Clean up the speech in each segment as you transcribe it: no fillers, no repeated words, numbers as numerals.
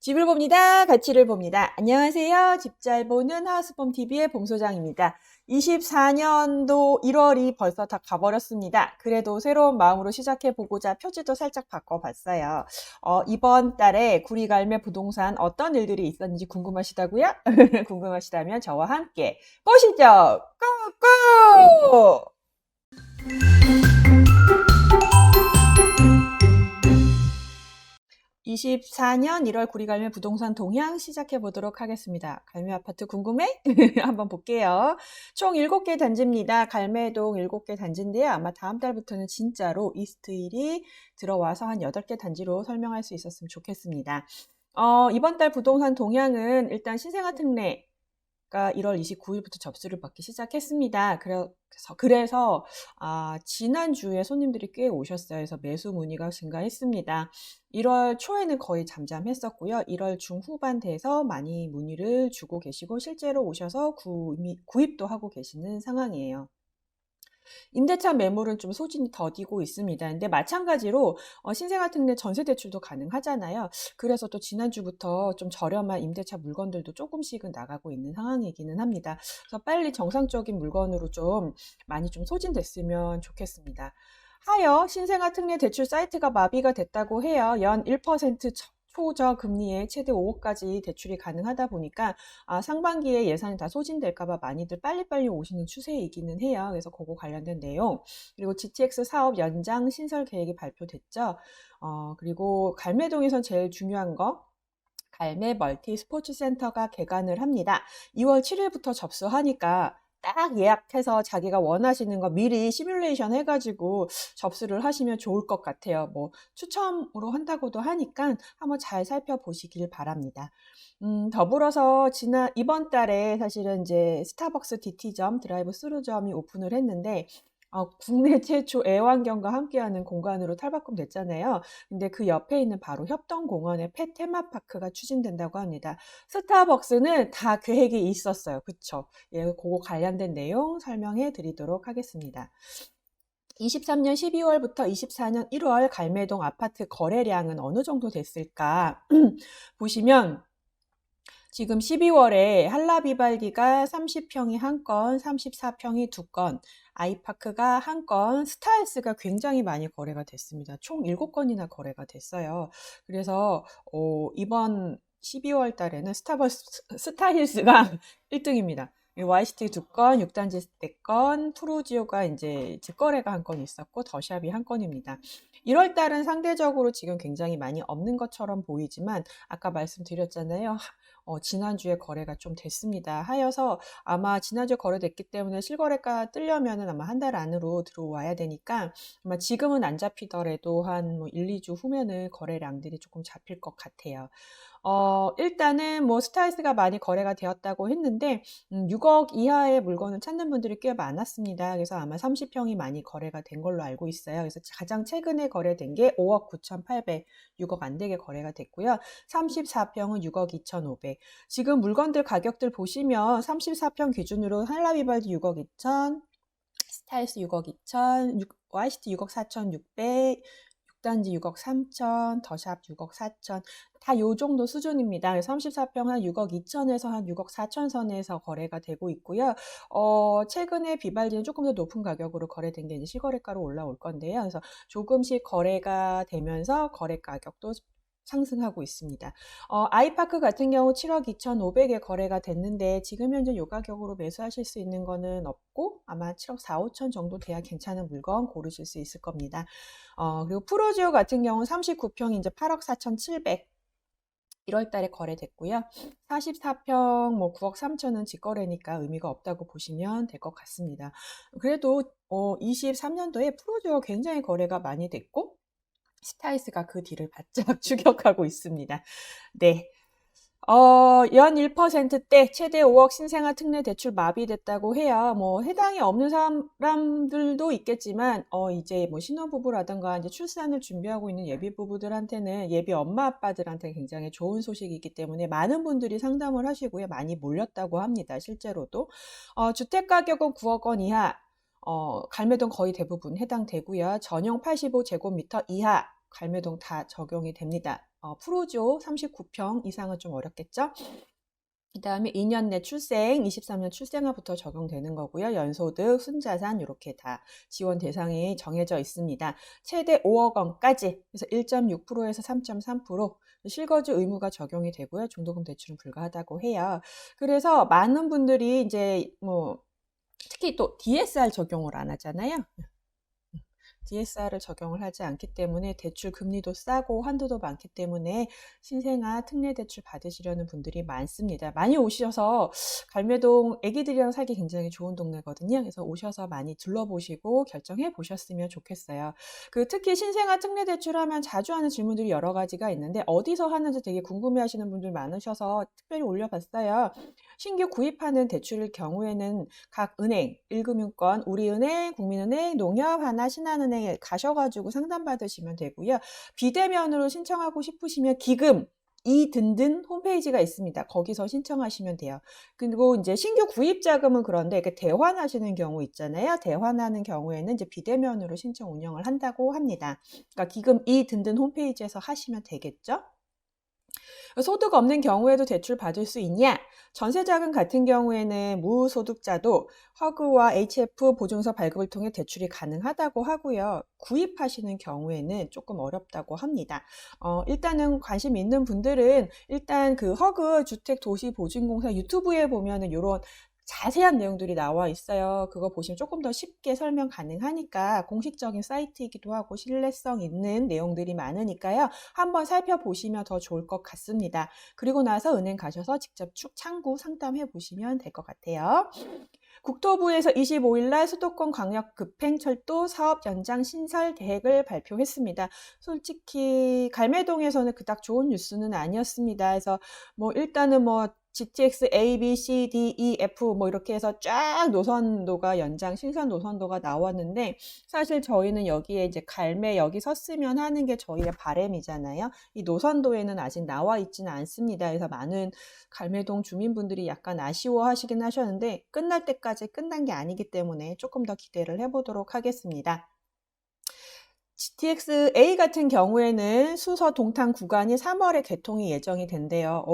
집을 봅니다. 가치를 봅니다. 안녕하세요. 집 잘 보는 하우스폼TV의 봉소장입니다. 24년도 1월이 벌써 다 가버렸습니다. 그래도 새로운 마음으로 시작해보고자 표지도 살짝 바꿔봤어요. 이번 달에 구리갈매 부동산 어떤 일들이 있었는지 궁금하시다고요? 궁금하시다면 저와 함께 보시죠. 고고! 24년 1월 구리갈매 부동산 동향 시작해 보도록 하겠습니다. 갈매 아파트 궁금해? 한번 볼게요. 총 7개 단지입니다. 갈매동 7개 단지인데요. 아마 다음 달부터는 진짜로 이스트힐이 들어와서 한 8개 단지로 설명할 수 있었으면 좋겠습니다. 이번 달 부동산 동향은 일단 신생아 특례가 1월 29일부터 접수를 받기 시작했습니다. 그래서 지난주에 손님들이 꽤 오셨어요. 그래서 매수 문의가 증가했습니다. 1월 초에는 거의 잠잠했었고요. 1월 중후반 돼서 많이 문의를 주고 계시고 실제로 오셔서 구입도 하고 계시는 상황이에요. 임대차 매물은 좀 소진이 더디고 있습니다. 근데 마찬가지로 신생아 특례 전세 대출도 가능하잖아요. 그래서 또 지난주부터 좀 저렴한 임대차 물건들도 조금씩은 나가고 있는 상황이기는 합니다. 그래서 빨리 정상적인 물건으로 좀 많이 좀 소진됐으면 좋겠습니다. 하여 신생아 특례 대출 사이트가 마비가 됐다고 해요. 연 1% 초저금리에 최대 5억까지 대출이 가능하다 보니까 상반기에 예산이 다 소진될까봐 많이들 빨리빨리 오시는 추세이기는 해요. 그래서 그거 관련된 내용, 그리고 GTX 사업 연장 신설 계획이 발표됐죠. 그리고 갈매동에선 제일 중요한 거, 갈매 멀티 스포츠 센터가 개관을 합니다. 2월 7일부터 접수하니까 딱 예약해서 자기가 원하시는 거 미리 시뮬레이션 해가지고 접수를 하시면 좋을 것 같아요. 뭐 추첨으로 한다고도 하니까 한번 잘 살펴보시길 바랍니다. 더불어서 이번 달에 사실은 이제 스타벅스 DT점 드라이브 스루점이 오픈을 했는데 국내 최초 애완견과 함께하는 공간으로 탈바꿈 됐잖아요. 근데 그 옆에 있는 바로 협동공원의 펫 테마파크가 추진된다고 합니다. 스타벅스는 다 계획이 있었어요. 그쵸? 예, 그거 관련된 내용 설명해 드리도록 하겠습니다. 23년 12월부터 24년 1월 갈매동 아파트 거래량은 어느 정도 됐을까? 보시면 지금 12월에 한라비발디가 30평이 한 건, 34평이 두 건, 아이파크가 한 건, 스타일스가 굉장히 많이 거래가 됐습니다. 총 7건이나 거래가 됐어요. 그래서 이번 12월 달에는 스타힐스가 1등입니다. YCT 두 건, 6단지 4건, 푸르지오가 이제 직거래가 한 건 있었고, 더샵이 한 건입니다. 1월 달은 상대적으로 지금 굉장히 많이 없는 것처럼 보이지만, 아까 말씀드렸잖아요. 지난주에 거래가 좀 됐습니다. 하여서 아마 지난주에 거래됐기 때문에 실거래가 뜨려면은 아마 한 달 안으로 들어와야 되니까 아마 지금은 안 잡히더라도 한 1, 2주 후면은 거래량들이 조금 잡힐 것 같아요. 일단은 뭐 스타일스가 많이 거래가 되었다고 했는데 6억 이하의 물건을 찾는 분들이 꽤 많았습니다. 그래서 아마 30평이 많이 거래가 된 걸로 알고 있어요. 그래서 가장 최근에 거래된 게 5억 9,800, 6억 안 되게 거래가 됐고요. 34평은 6억 2,500. 지금 물건들 가격들 보시면 34평 기준으로 한라비발디 6억 2천, 스타일스 6억 2천, YCT 6억 4,600, 6단지 6억 3천, 더샵 6억 4천, 다 요 정도 수준입니다. 34평 한 6억 2천에서 한 6억 4천 선에서 거래가 되고 있고요. 최근에 비발디는 조금 더 높은 가격으로 거래된 게 이제 실거래가로 올라올 건데요. 그래서 조금씩 거래가 되면서 거래 가격도 상승하고 있습니다. 아이파크 같은 경우 7억 2,500에 거래가 됐는데 지금 현재 요 가격으로 매수하실 수 있는 거는 없고 아마 7억 4, 5천 정도 돼야 괜찮은 물건 고르실 수 있을 겁니다. 그리고 프로지오 같은 경우 39평이 이제 8억 4,700 1월 달에 거래됐고요. 44평 뭐 9억 3천은 직거래니까 의미가 없다고 보시면 될 것 같습니다. 그래도 23년도에 프로지오가 굉장히 거래가 많이 됐고 스타일스가 그 뒤를 바짝 추격하고 있습니다. 네. 연 1%대 최대 5억 신생아 특례 대출 마비됐다고 해요. 뭐 해당이 없는 사람들도 있겠지만 이제 뭐 신혼부부라든가 이제 출산을 준비하고 있는 예비 부부들한테는 예비 엄마 아빠들한테 굉장히 좋은 소식이기 때문에 많은 분들이 상담을 하시고요. 많이 몰렸다고 합니다. 실제로도. 주택 가격은 9억 원 이하 갈매동 거의 대부분 해당되고요. 전용 85제곱미터 이하 갈매동 다 적용이 됩니다. 프로죠. 39평 이상은 좀 어렵겠죠. 그 다음에 2년 내 출생, 23년 출생아부터 적용되는 거고요. 연소득, 순자산 이렇게 다 지원 대상이 정해져 있습니다. 최대 5억 원까지, 그래서 1.6%에서 3.3% 실거주 의무가 적용이 되고요. 중도금 대출은 불가하다고 해요. 그래서 많은 분들이 이제 뭐 특히 또 DSR 적용을 안 하잖아요. DSR을 적용을 하지 않기 때문에 대출 금리도 싸고 한도도 많기 때문에 신생아 특례 대출 받으시려는 분들이 많습니다. 많이 오셔서 갈매동 애기들이랑 살기 굉장히 좋은 동네거든요. 그래서 오셔서 많이 둘러보시고 결정해 보셨으면 좋겠어요. 특히 신생아 특례 대출하면 자주 하는 질문들이 여러 가지가 있는데 어디서 하는지 되게 궁금해하시는 분들 많으셔서 특별히 올려봤어요. 신규 구입하는 대출일 경우에는 각 은행, 1금융권, 우리은행, 국민은행, 농협, 신한은행에 가셔가지고 상담받으시면 되고요. 비대면으로 신청하고 싶으시면 기금, 이든든 홈페이지가 있습니다. 거기서 신청하시면 돼요. 그리고 이제 신규 구입 자금은 그런데 이렇게 대환하시는 경우 있잖아요. 대환하는 경우에는 이제 비대면으로 신청 운영을 한다고 합니다. 그러니까 기금 이든든 홈페이지에서 하시면 되겠죠. 소득 없는 경우에도 대출 받을 수 있냐? 전세자금 같은 경우에는 무소득자도 허그와 HF 보증서 발급을 통해 대출이 가능하다고 하고요. 구입하시는 경우에는 조금 어렵다고 합니다. 일단은 관심 있는 분들은 일단 허그 주택도시보증공사 유튜브에 보면은 이런 자세한 내용들이 나와 있어요. 그거 보시면 조금 더 쉽게 설명 가능하니까 공식적인 사이트이기도 하고 신뢰성 있는 내용들이 많으니까요. 한번 살펴보시면 더 좋을 것 같습니다. 그리고 나서 은행 가셔서 직접 창구 상담해 보시면 될 것 같아요. 국토부에서 25일 날 수도권 광역 급행철도 사업 연장 신설 계획을 발표했습니다. 솔직히 갈매동에서는 그닥 좋은 뉴스는 아니었습니다. 그래서 일단은 GTX A, B, C, D, E, F 이렇게 해서 쫙 노선도가 연장 신선 노선도가 나왔는데 사실 저희는 여기에 이제 갈매 여기 섰으면 하는 게 저희의 바람이잖아요. 이 노선도에는 아직 나와 있지는 않습니다. 그래서 많은 갈매동 주민분들이 약간 아쉬워하시긴 하셨는데 끝날 때까지 끝난 게 아니기 때문에 조금 더 기대를 해보도록 하겠습니다. GTX A 같은 경우에는 수서 동탄 구간이 3월에 개통이 예정이 된대요.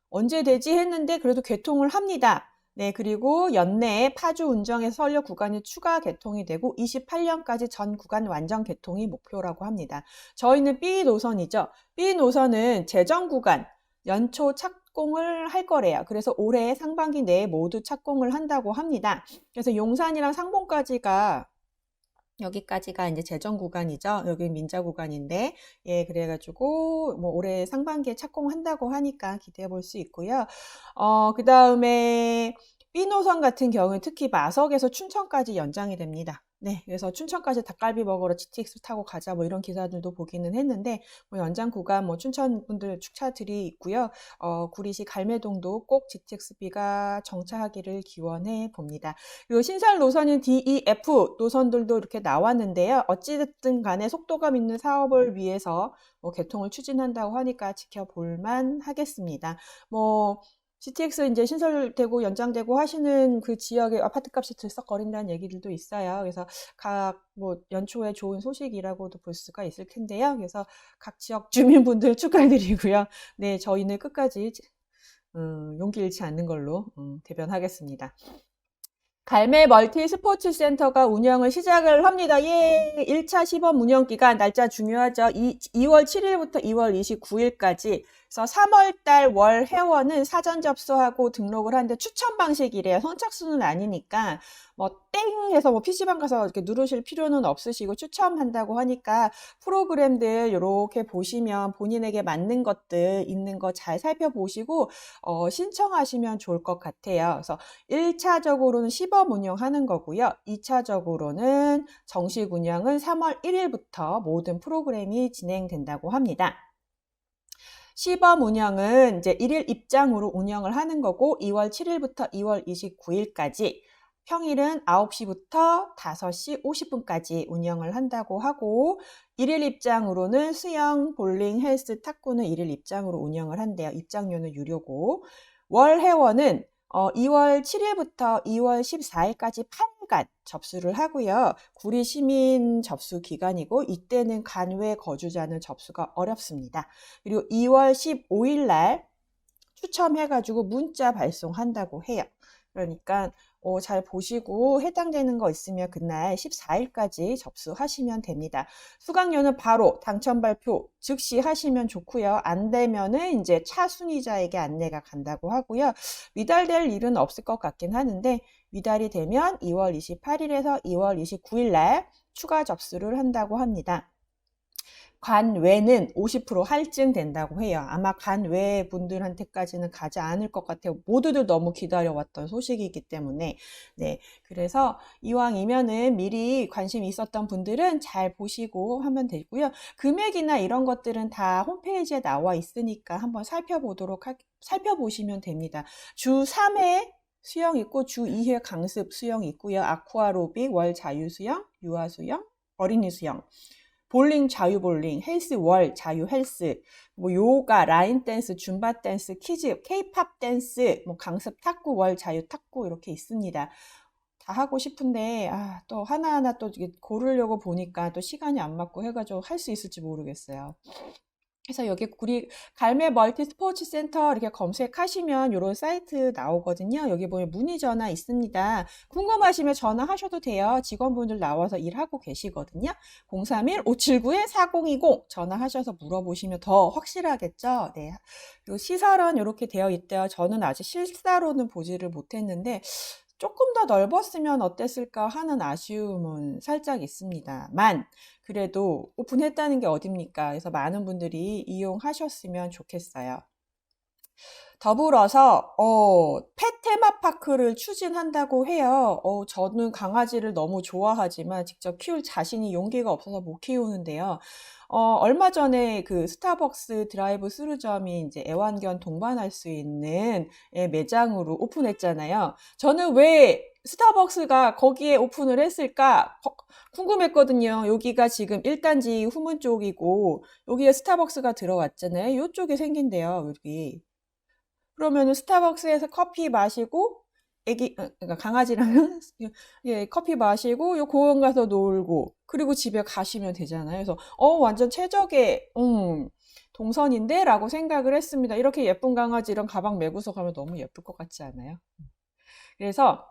언제 되지 했는데 그래도 개통을 합니다. 네, 그리고 연내에 파주 운정에서 서울역 구간이 추가 개통이 되고 28년까지 전 구간 완전 개통이 목표라고 합니다. 저희는 B 노선이죠. B 노선은 재정 구간 연초 착공을 할 거래요. 그래서 올해 상반기 내에 모두 착공을 한다고 합니다. 그래서 용산이랑 상봉까지가 여기까지가 이제 재정 구간이죠. 여기 민자 구간인데, 예, 그래가지고, 올해 상반기에 착공한다고 하니까 기대해 볼 수 있고요. 그 다음에, B노선 같은 경우는 특히 마석에서 춘천까지 연장이 됩니다. 네, 그래서 춘천까지 닭갈비 먹으러 GTX 타고 가자 이런 기사들도 보기는 했는데 연장 구간 춘천 분들 축하드리 있고요. 구리시 갈매동도 꼭 GTX-B가 정차하기를 기원해 봅니다. 그리고 신설 노선인 DEF 노선들도 이렇게 나왔는데요. 어찌됐든 간에 속도감 있는 사업을 위해서 개통을 추진한다고 하니까 지켜볼만 하겠습니다. GTX 이제 신설되고 연장되고 하시는 그 지역의 아파트 값이 들썩거린다는 얘기들도 있어요. 그래서 각 연초에 좋은 소식이라고도 볼 수가 있을 텐데요. 그래서 각 지역 주민분들 축하드리고요. 네, 저희는 끝까지 용기 잃지 않는 걸로 대변하겠습니다. 갈매 멀티 스포츠 센터가 운영을 시작을 합니다. 예, 1차 시범 운영 기간 날짜 중요하죠. 2월 7일부터 2월 29일까지. 그래서 3월달 월 회원은 사전 접수하고 등록을 하는데 추천 방식이래요. 선착순은 아니니까 땡 해서 PC방 가서 이렇게 누르실 필요는 없으시고 추첨한다고 하니까 프로그램들 이렇게 보시면 본인에게 맞는 것들 있는 거 잘 살펴보시고 신청하시면 좋을 것 같아요. 그래서 1차적으로는 시범 운영하는 거고요. 2차적으로는 정식 운영은 3월 1일부터 모든 프로그램이 진행된다고 합니다. 시범 운영은 이제 1일 입장으로 운영을 하는 거고 2월 7일부터 2월 29일까지 평일은 9시부터 5시 50분까지 운영을 한다고 하고 1일 입장으로는 수영, 볼링, 헬스, 탁구는 1일 입장으로 운영을 한대요. 입장료는 유료고 월 회원은 2월 7일부터 2월 14일까지 8일간 접수를 하고요. 구리 시민 접수 기간이고 이때는 간외 거주자는 접수가 어렵습니다. 그리고 2월 15일 날 추첨해가지고 문자 발송한다고 해요. 그러니까 잘 보시고 해당되는 거 있으면 그날 14일까지 접수하시면 됩니다. 수강료는 바로 당첨 발표 즉시 하시면 좋고요. 안 되면은 이제 차순위자에게 안내가 간다고 하고요. 미달될 일은 없을 것 같긴 하는데 미달이 되면 2월 28일에서 2월 29일 날 추가 접수를 한다고 합니다. 관외는 50% 할증된다고 해요. 아마 관외 분들한테까지는 가지 않을 것 같아요. 모두들 너무 기다려왔던 소식이기 때문에. 네. 그래서 이왕이면은 미리 관심 있었던 분들은 잘 보시고 하면 되고요. 금액이나 이런 것들은 다 홈페이지에 나와 있으니까 한번 살펴보시면 됩니다. 주 3회 수영 있고 주 2회 강습 수영 있고요. 아쿠아로빅, 월 자유수영, 유아수영, 어린이 수영. 볼링, 자유볼링, 헬스, 월, 자유헬스, 뭐 요가, 라인 댄스, 줌바 댄스, 키즈, 케이팝 댄스, 뭐 강습 탁구, 월, 자유 탁구 이렇게 있습니다. 다 하고 싶은데 또 하나하나 또 고르려고 보니까 또 시간이 안 맞고 해가지고 할 수 있을지 모르겠어요. 그래서 여기 구리 갈매 멀티 스포츠 센터 이렇게 검색하시면 이런 사이트 나오거든요. 여기 보면 문의 전화 있습니다. 궁금하시면 전화하셔도 돼요. 직원분들 나와서 일하고 계시거든요. 031-579-4020 전화하셔서 물어보시면 더 확실하겠죠. 네. 그리고 시설은 이렇게 되어 있대요. 저는 아직 실사로는 보지를 못했는데 조금 더 넓었으면 어땠을까 하는 아쉬움은 살짝 있습니다만 그래도 오픈했다는 게 어딥니까? 그래서 많은 분들이 이용하셨으면 좋겠어요. 더불어서 펫 테마파크를 추진한다고 해요. 저는 강아지를 너무 좋아하지만 직접 키울 자신이 용기가 없어서 못 키우는데요. 얼마 전에 그 스타벅스 드라이브 스루점이 이제 애완견 동반할 수 있는 매장으로 오픈했잖아요. 저는 왜 스타벅스가 거기에 오픈을 했을까 궁금했거든요. 여기가 지금 1단지 후문 쪽이고 여기에 스타벅스가 들어왔잖아요. 이쪽에 생긴대요. 여기. 그러면은 스타벅스에서 커피 마시고 그러니까 강아지랑 예, 커피 마시고 요 공원 가서 놀고 그리고 집에 가시면 되잖아요. 그래서 완전 최적의 동선인데 라고 생각을 했습니다. 이렇게 예쁜 강아지랑 가방 메고서 가면 너무 예쁠 것 같지 않아요? 그래서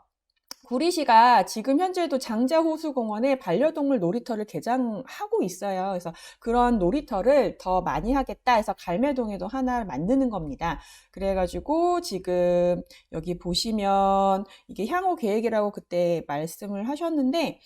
구리시가 지금 현재도 장자호수공원에 반려동물 놀이터를 개장하고 있어요. 그래서 그런 놀이터를 더 많이 하겠다 해서 갈매동에도 하나를 만드는 겁니다. 그래가지고 지금 여기 보시면 이게 향후 계획이라고 그때 말씀을 하셨는데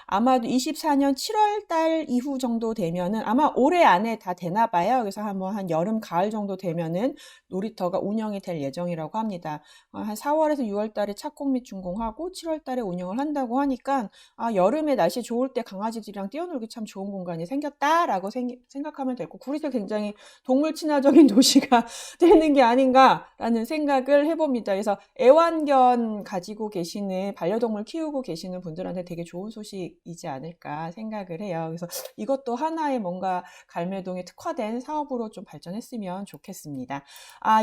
아마도 24년 7월 달 이후 정도 되면은 아마 올해 안에 다 되나 봐요. 그래서 한 여름, 가을 정도 되면은 놀이터가 운영이 될 예정이라고 합니다. 한 4월에서 6월 달에 착공 및 준공하고 7월 달에 운영을 한다고 하니까 여름에 날씨 좋을 때 강아지들이랑 뛰어놀기 참 좋은 공간이 생겼다라고 생각하면 되고 구리도 굉장히 동물 친화적인 도시가 되는 게 아닌가라는 생각을 해봅니다. 그래서 애완견 가지고 계시는 반려동물 키우고 계시는 분들한테 되게 좋은 소식이지 않을까 생각을 해요. 그래서 이것도 하나의 뭔가 갈매동에 특화된 사업으로 좀 발전했으면 좋겠습니다.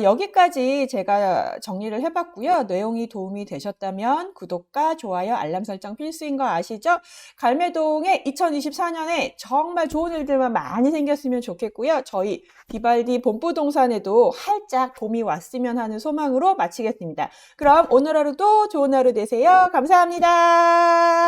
여기까지 제가 정리를 해봤고요. 내용이 도움이 되셨다면 구독과 좋아요, 알람 설정 필수인 거 아시죠? 갈매동에 2024년에 정말 좋은 일들만 많이 생겼으면 좋겠고요. 저희 비발디 본부동산에도 활짝 봄이 왔으면 하는 소망으로 마치겠습니다. 그럼 오늘 하루도 좋은 하루 되세요. 감사합니다.